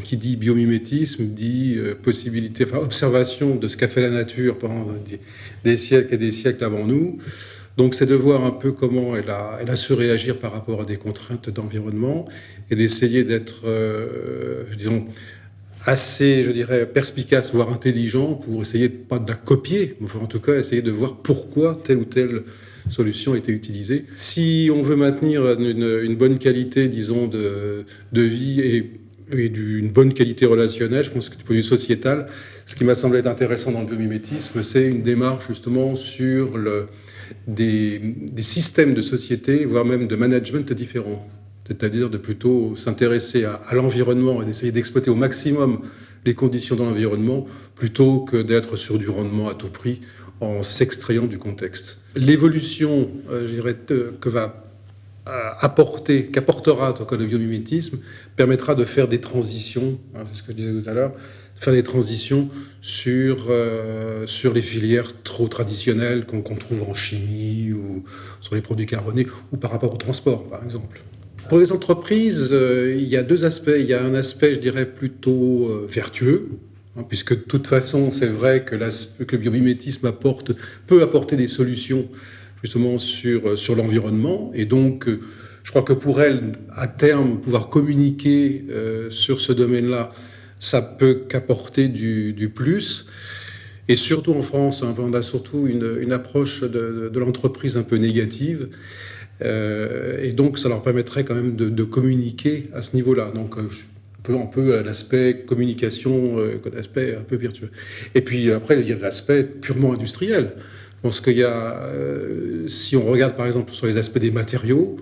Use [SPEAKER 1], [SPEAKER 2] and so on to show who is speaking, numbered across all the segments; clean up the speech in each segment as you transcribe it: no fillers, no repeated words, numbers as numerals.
[SPEAKER 1] qui dit biomimétisme dit possibilité, enfin observation de ce qu'a fait la nature pendant des siècles et des siècles avant nous. Donc c'est de voir un peu comment elle a su réagir par rapport à des contraintes d'environnement et d'essayer d'être, disons, assez, je dirais, perspicace, voire intelligent pour essayer pas de la copier, mais en tout cas essayer de voir pourquoi telle ou telle solution a été utilisée. Si on veut maintenir une bonne qualité, disons, de vie et une bonne qualité relationnelle, je pense que du point de vue sociétal, ce qui m'a semblé être intéressant dans le biomimétisme, c'est une démarche justement sur des systèmes de société, voire même de management différents. C'est-à-dire de plutôt s'intéresser à l'environnement et d'essayer d'exploiter au maximum les conditions de l'environnement, plutôt que d'être sur du rendement à tout prix en s'extrayant du contexte. L'évolution, je dirais, qu'apportera en tout cas le biomimétisme, permettra de faire des transitions, hein, c'est ce que je disais tout à l'heure, faire des transitions sur les filières trop traditionnelles qu'on trouve en chimie ou sur les produits carbonés ou par rapport au transport, par exemple. Pour les entreprises, il y a deux aspects. Il y a un aspect, je dirais, plutôt vertueux, hein, puisque de toute façon, c'est vrai que le biomimétisme peut apporter des solutions justement sur l'environnement. Et donc, je crois que pour elles, à terme, pouvoir communiquer sur ce domaine-là, ça peut qu'apporter du plus. Et surtout en France, hein, on a surtout une approche de l'entreprise un peu négative. Et donc, ça leur permettrait quand même de communiquer à ce niveau-là. Donc, un peu l'aspect communication, l'aspect un peu virtueux. Et puis après, il y a l'aspect purement industriel. Je pense qu'il y a, si on regarde par exemple sur les aspects des matériaux,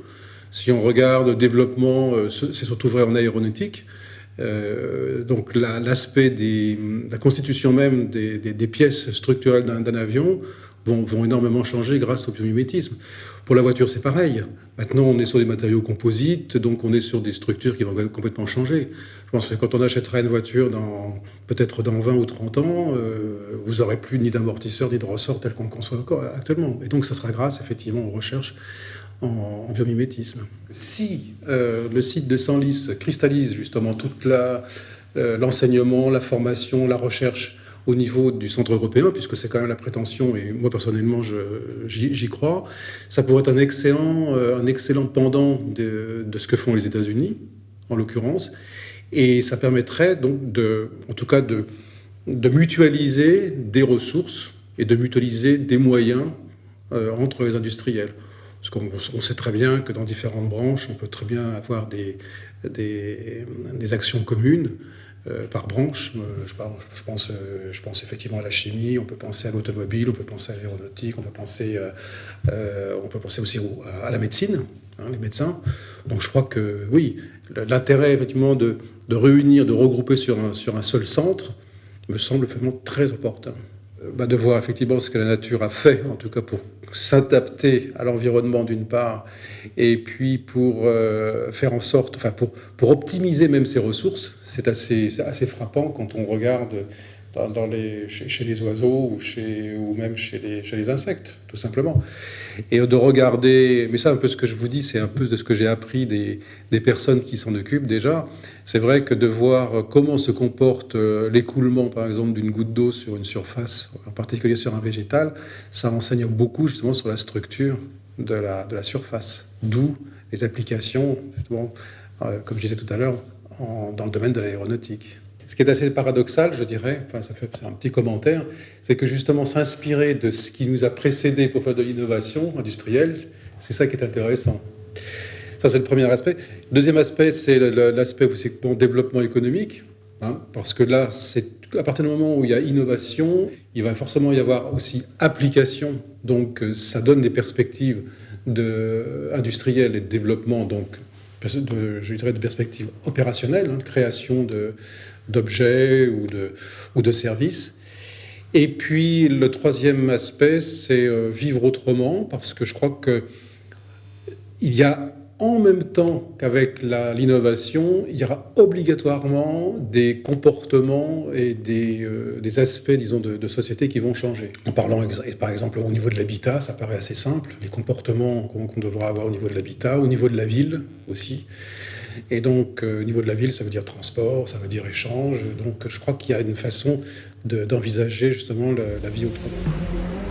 [SPEAKER 1] si on regarde le développement, c'est surtout vrai en aéronautique, donc l'aspect la constitution même des pièces structurelles d'un avion vont énormément changer grâce au biomimétisme. Pour la voiture, c'est pareil. Maintenant, on est sur des matériaux composites, donc on est sur des structures qui vont complètement changer. Je pense que quand on achètera une voiture peut-être dans 20 ou 30 ans, vous n'aurez plus ni d'amortisseur ni de ressort tel qu'on conçoit encore actuellement. Et donc, ça sera grâce, effectivement, aux recherches en biomimétisme. Si le site de Senlis cristallise justement tout l'enseignement, la formation, la recherche au niveau du centre européen, puisque c'est quand même la prétention, et moi personnellement j'y crois, ça pourrait être un excellent pendant de ce que font les États-Unis, en l'occurrence, et ça permettrait donc en tout cas de mutualiser des ressources et de mutualiser des moyens entre les industriels. Parce qu'on sait très bien que dans différentes branches, on peut très bien avoir des actions communes par branche. Je pense effectivement à la chimie, on peut penser à l'automobile, on peut penser à l'aéronautique, on peut penser aussi à la médecine, hein, les médecins. Donc je crois que oui, l'intérêt effectivement de réunir, de regrouper sur un seul centre me semble vraiment très important. De voir effectivement ce que la nature a fait, en tout cas pour s'adapter à l'environnement d'une part, et puis pour faire en sorte, enfin pour optimiser même ses ressources. C'est assez frappant quand on regarde chez les oiseaux ou même chez les insectes, tout simplement. Et de regarder, mais ça un peu ce que je vous dis, c'est un peu de ce que j'ai appris des personnes qui s'en occupent déjà. C'est vrai que de voir comment se comporte l'écoulement, par exemple, d'une goutte d'eau sur une surface, en particulier sur un végétal, ça renseigne beaucoup justement sur la structure de la surface. D'où les applications, justement, comme je disais tout à l'heure, dans le domaine de l'aéronautique. Ce qui est assez paradoxal, je dirais, enfin ça fait un petit commentaire, c'est que justement s'inspirer de ce qui nous a précédé pour faire de l'innovation industrielle, c'est ça qui est intéressant. Ça, c'est le premier aspect. Le deuxième aspect, c'est l'aspect aussi développement économique, hein, parce que là, c'est à partir du moment où il y a innovation, il va forcément y avoir aussi application. Donc, ça donne des perspectives industrielles et de développement, donc je dirais de perspectives opérationnelles, hein, de création d'objets ou de services. Et puis le troisième aspect, c'est vivre autrement, parce que je crois qu'il y a en même temps qu'avec l'innovation, il y aura obligatoirement des comportements et des aspects, disons, de société qui vont changer. En parlant, par exemple, au niveau de l'habitat, ça paraît assez simple, les comportements qu'on devra avoir au niveau de l'habitat, au niveau de la ville aussi. Et donc, au niveau de la ville, ça veut dire transport, ça veut dire échange. Donc, je crois qu'il y a une façon d'envisager justement la vie autrement.